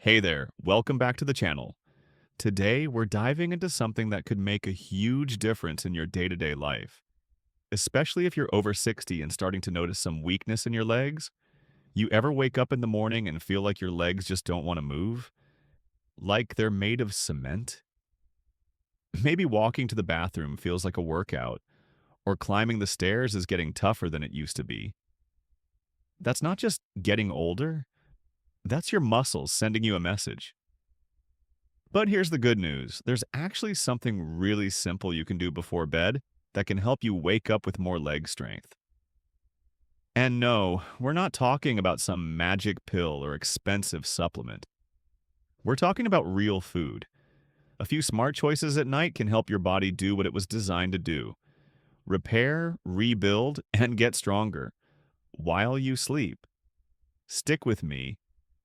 Hey there, welcome back to the channel. Today, we're diving into something that could make a huge difference in your day-to-day life. Especially if you're over 60 and starting to notice some weakness in your legs. You ever wake up in the morning and feel like your legs just don't want to move? Like they're made of cement? Maybe walking to the bathroom feels like a workout, or climbing the stairs is getting tougher than it used to be. That's not just getting older, that's your muscles sending you a message. But here's the good news. There's actually something really simple you can do before bed that can help you wake up with more leg strength. And no, we're not talking about some magic pill or expensive supplement. We're talking about real food. A few smart choices at night can help your body do what it was designed to do: repair, rebuild, and get stronger while you sleep. Stick with me,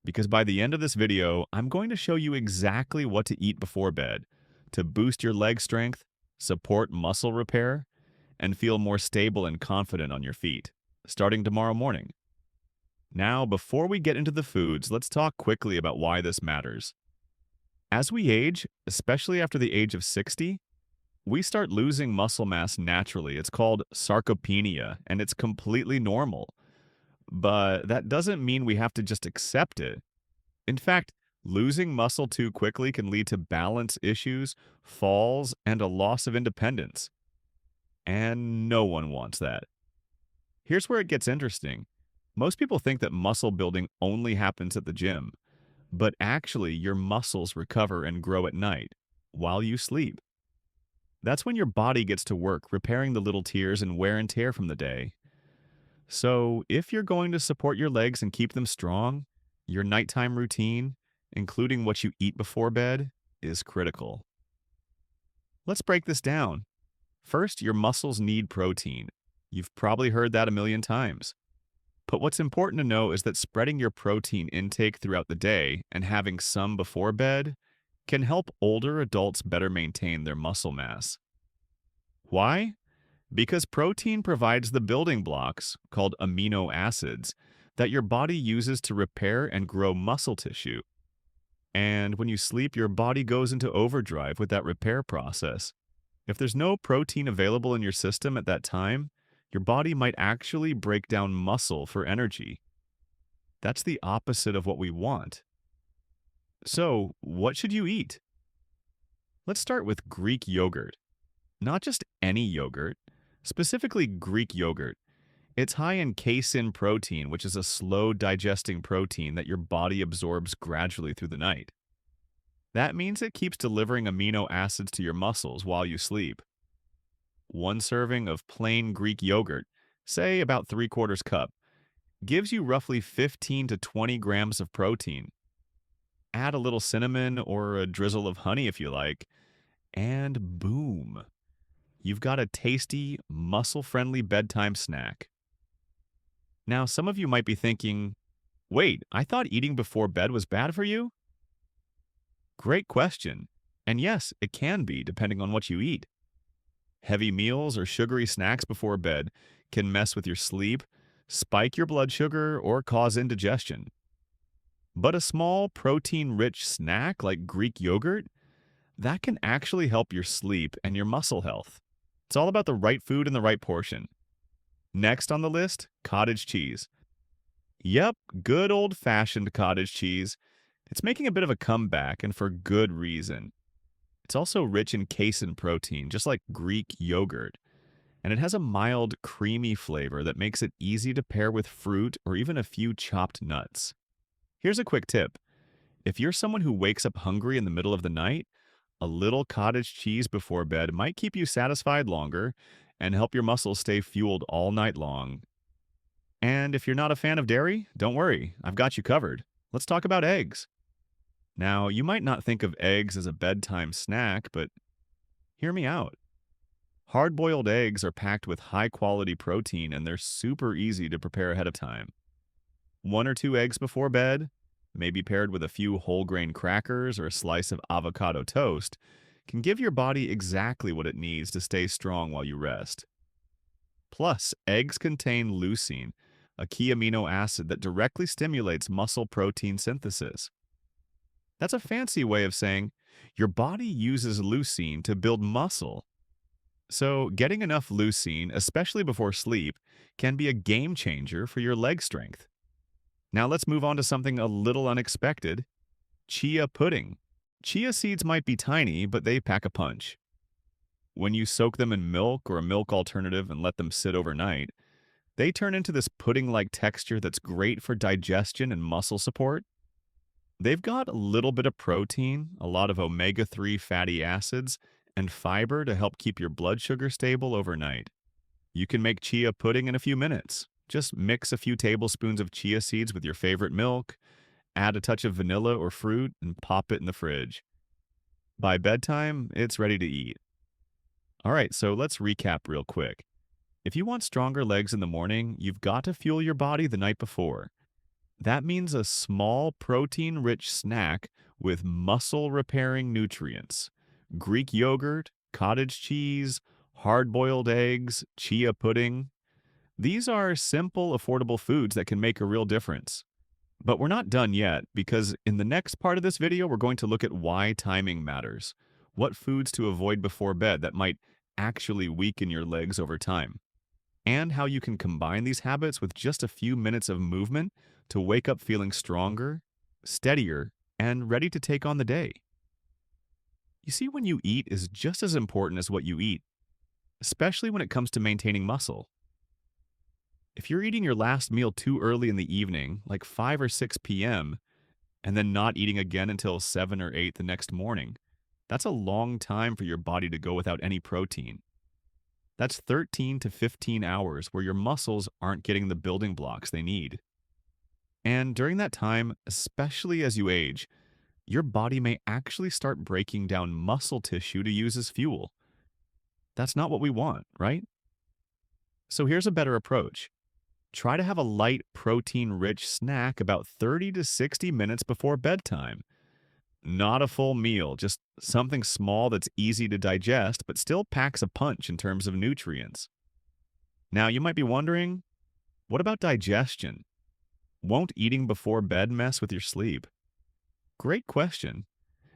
because by the end of this video, I'm going to show you exactly what to eat before bed to boost your leg strength, support muscle repair, and feel more stable and confident on your feet, starting tomorrow morning. Now, before we get into the foods, let's talk quickly about why this matters. As we age, especially after the age of 60, we start losing muscle mass naturally. It's called sarcopenia, and it's completely normal. But that doesn't mean we have to just accept it. In fact, losing muscle too quickly can lead to balance issues, falls, and a loss of independence. And no one wants that. Here's where it gets interesting. Most people think that muscle building only happens at the gym, but actually, your muscles recover and grow at night, while you sleep. That's when your body gets to work repairing the little tears and wear and tear from the day. So, if you're going to support your legs and keep them strong, your nighttime routine, including what you eat before bed, is critical. Let's break this down. First, your muscles need protein. You've probably heard that a million times. But what's important to know is that spreading your protein intake throughout the day and having some before bed can help older adults better maintain their muscle mass. Why? Because protein provides the building blocks, called amino acids, that your body uses to repair and grow muscle tissue. And when you sleep, your body goes into overdrive with that repair process. If there's no protein available in your system at that time, your body might actually break down muscle for energy. That's the opposite of what we want. So, what should you eat? Let's start with Greek yogurt. Not just any yogurt, specifically Greek yogurt. It's high in casein protein, which is a slow digesting protein that your body absorbs gradually through the night. That means it keeps delivering amino acids to your muscles while you sleep. One serving of plain Greek yogurt, say about 3/4 cup, gives you roughly 15 to 20 grams of protein. Add a little cinnamon or a drizzle of honey if you like, and boom, you've got a tasty, muscle-friendly bedtime snack. Now, some of you might be thinking, wait, I thought eating before bed was bad for you? Great question. And yes, it can be, depending on what you eat. Heavy meals or sugary snacks before bed can mess with your sleep, spike your blood sugar, or cause indigestion. But a small protein-rich snack like Greek yogurt, that can actually help your sleep and your muscle health. It's all about the right food and the right portion. Next on the list, cottage cheese. Yep, good old-fashioned cottage cheese. It's making a bit of a comeback, and for good reason. It's also rich in casein protein, just like Greek yogurt, and it has a mild, creamy flavor that makes it easy to pair with fruit or even a few chopped nuts. Here's a quick tip. If you're someone who wakes up hungry in the middle of the night, a little cottage cheese before bed might keep you satisfied longer and help your muscles stay fueled all night long. And if you're not a fan of dairy, don't worry, I've got you covered. Let's talk about eggs. Now, you might not think of eggs as a bedtime snack, but hear me out. Hard-boiled eggs are packed with high-quality protein, and they're super easy to prepare ahead of time. 1 or 2 eggs before bed, maybe paired with a few whole grain crackers or a slice of avocado toast, can give your body exactly what it needs to stay strong while you rest. Plus, eggs contain leucine, a key amino acid that directly stimulates muscle protein synthesis. That's a fancy way of saying your body uses leucine to build muscle. So, getting enough leucine, especially before sleep, can be a game changer for your leg strength. Now, let's move on to something a little unexpected: chia pudding. Chia seeds might be tiny, but they pack a punch. When you soak them in milk or a milk alternative and let them sit overnight, they turn into this pudding like texture that's great for digestion and muscle support. They've got a little bit of protein, a lot of omega-3 fatty acids, and fiber to help keep your blood sugar stable overnight. You can make chia pudding in a few minutes. Just mix a few tablespoons of chia seeds with your favorite milk, add a touch of vanilla or fruit, and pop it in the fridge. By bedtime, it's ready to eat. All right, so let's recap real quick. If you want stronger legs in the morning, you've got to fuel your body the night before. That means a small protein-rich snack with muscle-repairing nutrients. Greek yogurt, cottage cheese, hard-boiled eggs, chia pudding. These are simple, affordable foods that can make a real difference. But we're not done yet, because in the next part of this video, we're going to look at why timing matters. What foods to avoid before bed that might actually weaken your legs over time, and how you can combine these habits with just a few minutes of movement to wake up feeling stronger, steadier, and ready to take on the day. You see, when you eat is just as important as what you eat, especially when it comes to maintaining muscle. If you're eating your last meal too early in the evening, like 5 or 6 p.m., and then not eating again until 7 or 8 the next morning, that's a long time for your body to go without any protein. That's 13 to 15 hours where your muscles aren't getting the building blocks they need. And during that time, especially as you age, your body may actually start breaking down muscle tissue to use as fuel. That's not what we want, right? So here's a better approach. Try to have a light, protein-rich snack about 30 to 60 minutes before bedtime. Not a full meal, just something small that's easy to digest but still packs a punch in terms of nutrients. Now, you might be wondering, what about digestion? Won't eating before bed mess with your sleep? Great question.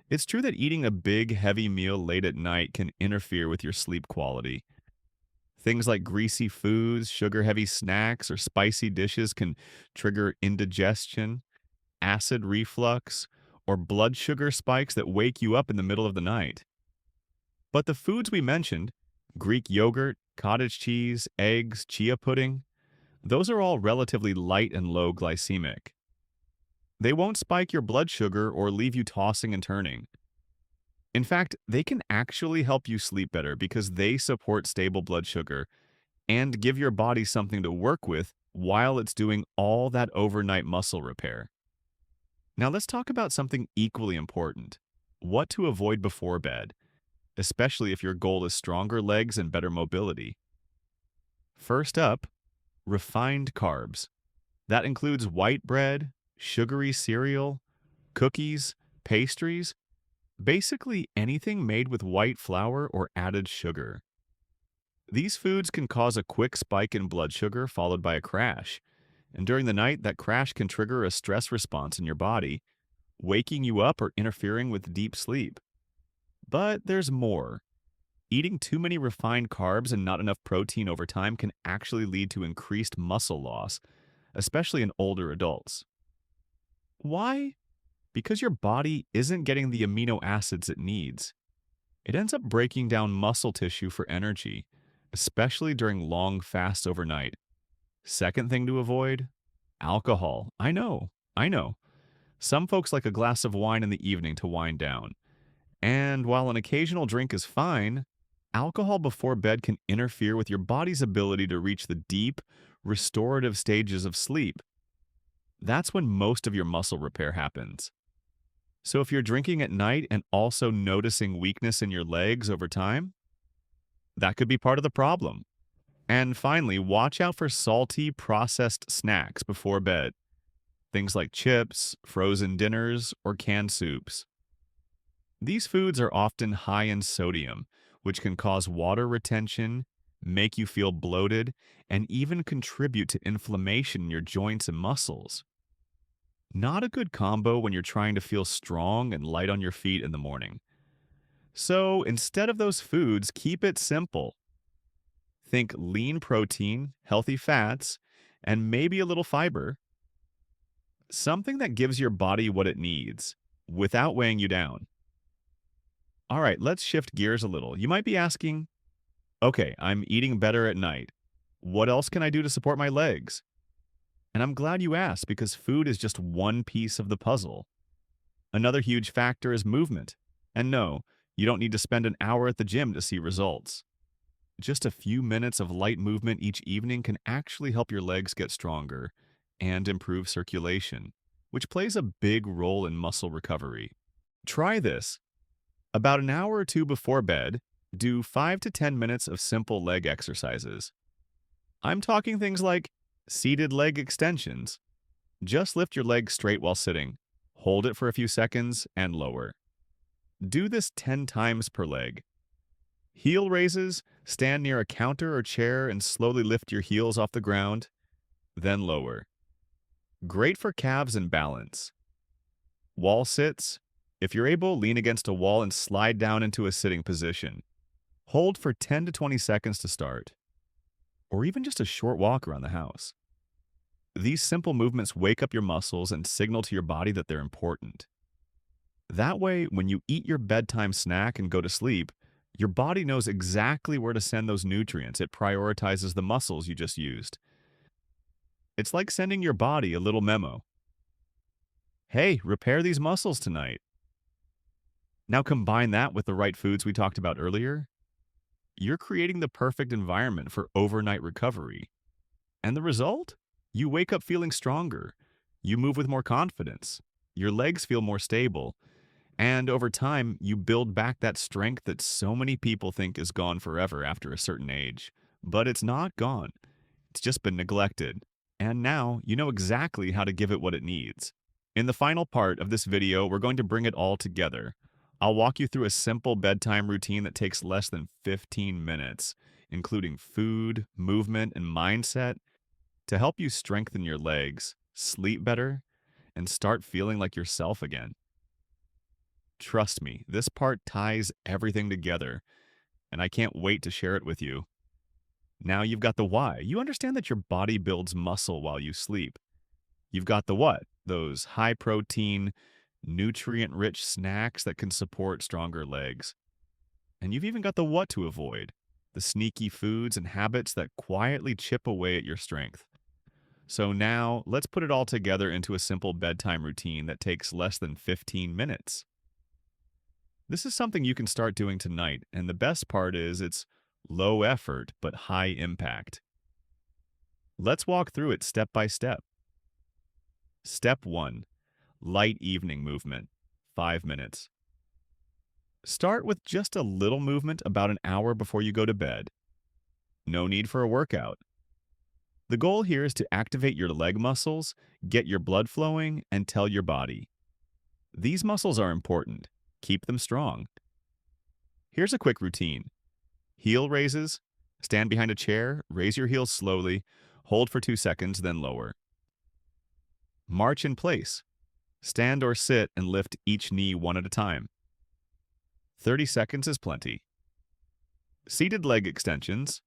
It's true that eating a big, heavy meal late at night can interfere with your sleep quality. Things like greasy foods, sugar-heavy snacks, or spicy dishes can trigger indigestion, acid reflux, or blood sugar spikes that wake you up in the middle of the night. But the foods we mentioned, Greek yogurt, cottage cheese, eggs, chia pudding, those are all relatively light and low glycemic. They won't spike your blood sugar or leave you tossing and turning. In fact, they can actually help you sleep better because they support stable blood sugar and give your body something to work with while it's doing all that overnight muscle repair. Now let's talk about something equally important: what to avoid before bed, especially if your goal is stronger legs and better mobility. First up, refined carbs. That includes white bread, sugary cereal, cookies, pastries, basically anything made with white flour or added sugar. These foods can cause a quick spike in blood sugar followed by a crash, and during the night, that crash can trigger a stress response in your body, waking you up or interfering with deep sleep. But there's more. Eating too many refined carbs and not enough protein over time can actually lead to increased muscle loss, especially in older adults. Why? Because your body isn't getting the amino acids it needs. It ends up breaking down muscle tissue for energy, especially during long fasts overnight. Second thing to avoid: alcohol. I know. Some folks like a glass of wine in the evening to wind down. And while an occasional drink is fine, alcohol before bed can interfere with your body's ability to reach the deep, restorative stages of sleep. That's when most of your muscle repair happens. So if you're drinking at night and also noticing weakness in your legs over time, that could be part of the problem. And finally, watch out for salty, processed snacks before bed. Things like chips, frozen dinners, or canned soups. These foods are often high in sodium, which can cause water retention, make you feel bloated, and even contribute to inflammation in your joints and muscles. Not a good combo when you're trying to feel strong and light on your feet in the morning. So instead of those foods, keep it simple. Think lean protein, healthy fats, and maybe a little fiber, something that gives your body what it needs without weighing you down. All right, let's shift gears a little. You might be asking, okay, I'm eating better at night. What else can I do to support my legs? And I'm glad you asked because food is just one piece of the puzzle. Another huge factor is movement. And no, you don't need to spend an hour at the gym to see results. Just a few minutes of light movement each evening can actually help your legs get stronger and improve circulation, which plays a big role in muscle recovery. Try this. About an hour or two before bed, do 5 to 10 minutes of simple leg exercises. I'm talking things like seated leg extensions. Just lift your leg straight while sitting, hold it for a few seconds, and lower. Do this 10 times per leg. Heel raises, stand near a counter or chair and slowly lift your heels off the ground, then lower. Great for calves and balance. Wall sits. If you're able, lean against a wall and slide down into a sitting position. Hold for 10 to 20 seconds to start, or even just a short walk around the house. These simple movements wake up your muscles and signal to your body that they're important. That way, when you eat your bedtime snack and go to sleep, your body knows exactly where to send those nutrients. It prioritizes the muscles you just used. It's like sending your body a little memo. Hey, repair these muscles tonight. Now combine that with the right foods we talked about earlier. You're creating the perfect environment for overnight recovery. And the result? You wake up feeling stronger. You move with more confidence. Your legs feel more stable. And over time, you build back that strength that so many people think is gone forever after a certain age. But it's not gone. It's just been neglected. And now you know exactly how to give it what it needs. In the final part of this video, we're going to bring it all together. I'll walk you through a simple bedtime routine that takes less than 15 minutes, including food, movement, and mindset to help you strengthen your legs, sleep better, and start feeling like yourself again. Trust me, this part ties everything together, and I can't wait to share it with you. Now you've got the why. You understand that your body builds muscle while you sleep. You've got the what, those high-protein, nutrient-rich snacks that can support stronger legs. And you've even got the what to avoid, the sneaky foods and habits that quietly chip away at your strength. So now, let's put it all together into a simple bedtime routine that takes less than 15 minutes. This is something you can start doing tonight, and the best part is it's low effort but high impact. Let's walk through it step by step. Step 1. Light evening movement, 5 minutes. Start with just a little movement about an hour before you go to bed. No need for a workout. The goal here is to activate your leg muscles, get your blood flowing, and tell your body. These muscles are important. Keep them strong. Here's a quick routine. Heel raises. Stand behind a chair, raise your heels slowly, hold for 2 seconds, then lower. March in place. Stand or sit and lift each knee one at a time. 30 seconds is plenty. Seated leg extensions.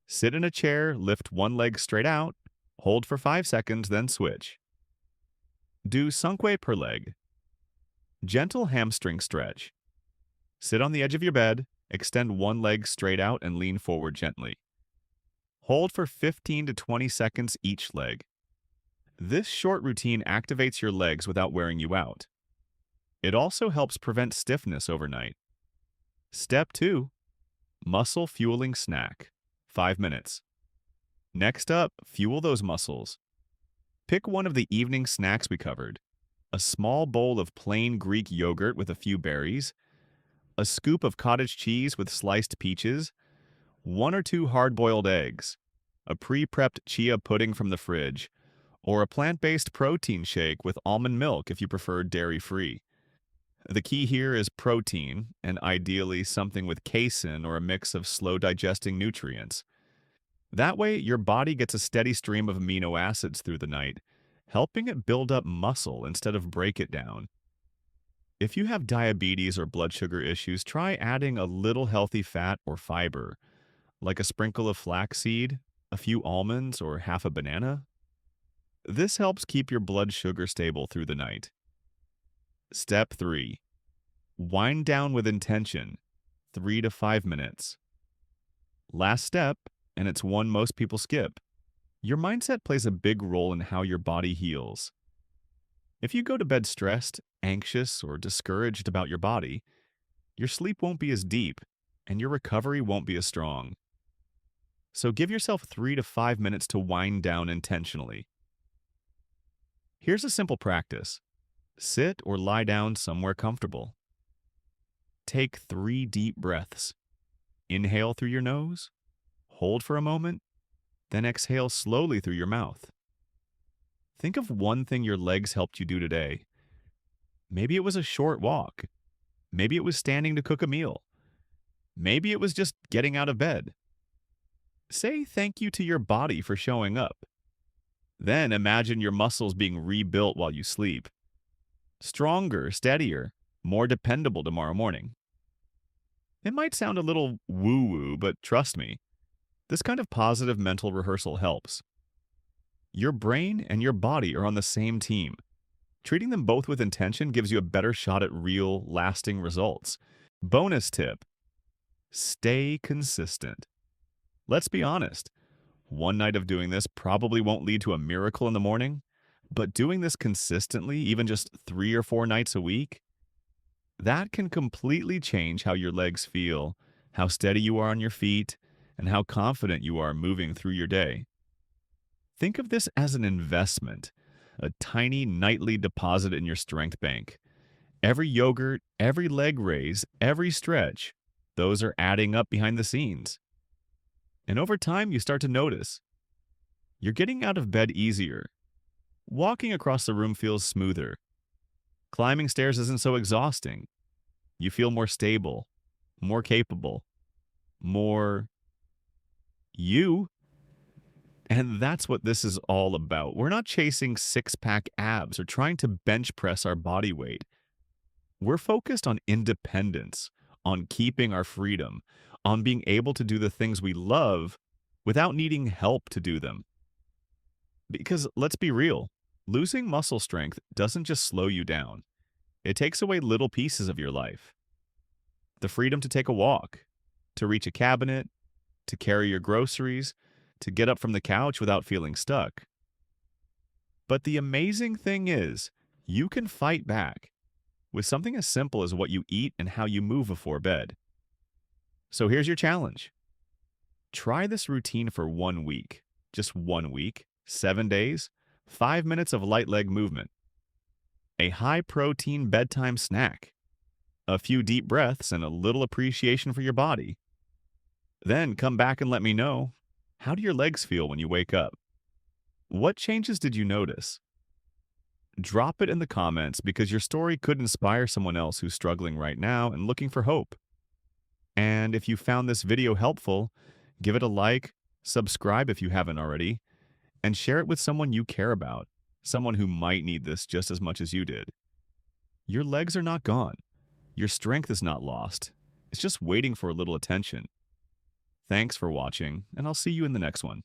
Sit in a chair, lift one leg straight out, hold for 5 seconds, then switch. Do sunque per leg. Gentle hamstring stretch. Sit on the edge of your bed, extend one leg straight out and lean forward gently. Hold for 15 to 20 seconds each leg. This short routine activates your legs without wearing you out. It also helps prevent stiffness overnight. Step 2. Muscle fueling snack. 5 minutes. Next up, fuel those muscles. Pick one of the evening snacks we covered. A small bowl of plain Greek yogurt with a few berries, a scoop of cottage cheese with sliced peaches, 1 or 2 hard-boiled eggs, a pre-prepped chia pudding from the fridge, or a plant-based protein shake with almond milk if you prefer dairy-free. The key here is protein, and ideally something with casein or a mix of slow-digesting nutrients. That way, your body gets a steady stream of amino acids through the night, helping it build up muscle instead of break it down. If you have diabetes or blood sugar issues, try adding a little healthy fat or fiber, like a sprinkle of flaxseed, a few almonds, or half a banana. This helps keep your blood sugar stable through the night. Step 3. Wind down with intention, 3 to 5 minutes. Last step, and it's one most people skip. Your mindset plays a big role in how your body heals. If you go to bed stressed, anxious, or discouraged about your body, your sleep won't be as deep and your recovery won't be as strong. So give yourself 3 to 5 minutes to wind down intentionally. Here's a simple practice. Sit or lie down somewhere comfortable. Take 3 deep breaths. Inhale through your nose, hold for a moment, then exhale slowly through your mouth. Think of one thing your legs helped you do today. Maybe it was a short walk. Maybe it was standing to cook a meal. Maybe it was just getting out of bed. Say thank you to your body for showing up. Then imagine your muscles being rebuilt while you sleep. Stronger, steadier, more dependable tomorrow morning. It might sound a little woo-woo, but trust me, this kind of positive mental rehearsal helps. Your brain and your body are on the same team. Treating them both with intention gives you a better shot at real, lasting results. Bonus tip: stay consistent. Let's be honest, one night of doing this probably won't lead to a miracle in the morning, but doing this consistently, even just 3 or 4 nights a week, that can completely change how your legs feel, how steady you are on your feet, and how confident you are moving through your day. Think of this as an investment, a tiny nightly deposit in your strength bank. Every yogurt, every leg raise, every stretch, those are adding up behind the scenes. And over time, you start to notice you're getting out of bed easier. Walking across the room feels smoother. Climbing stairs isn't so exhausting. You feel more stable, more capable, more you. And that's what this is all about. We're not chasing six-pack abs or trying to bench press our body weight. We're focused on independence, on keeping our freedom, on being able to do the things we love without needing help to do them. Because let's be real, losing muscle strength doesn't just slow you down. It takes away little pieces of your life. The freedom to take a walk, to reach a cabinet, to carry your groceries, to get up from the couch without feeling stuck. But the amazing thing is, you can fight back with something as simple as what you eat and how you move before bed. So here's your challenge. Try this routine for 1 week. Just 1 week, 7 days, 5 minutes of light leg movement. A high-protein bedtime snack. A few deep breaths and a little appreciation for your body. Then come back and let me know, how do your legs feel when you wake up? What changes did you notice? Drop it in the comments because your story could inspire someone else who's struggling right now and looking for hope. And if you found this video helpful, give it a like, subscribe if you haven't already, and share it with someone you care about, someone who might need this just as much as you did. Your legs are not gone. Your strength is not lost. It's just waiting for a little attention. Thanks for watching, and I'll see you in the next one.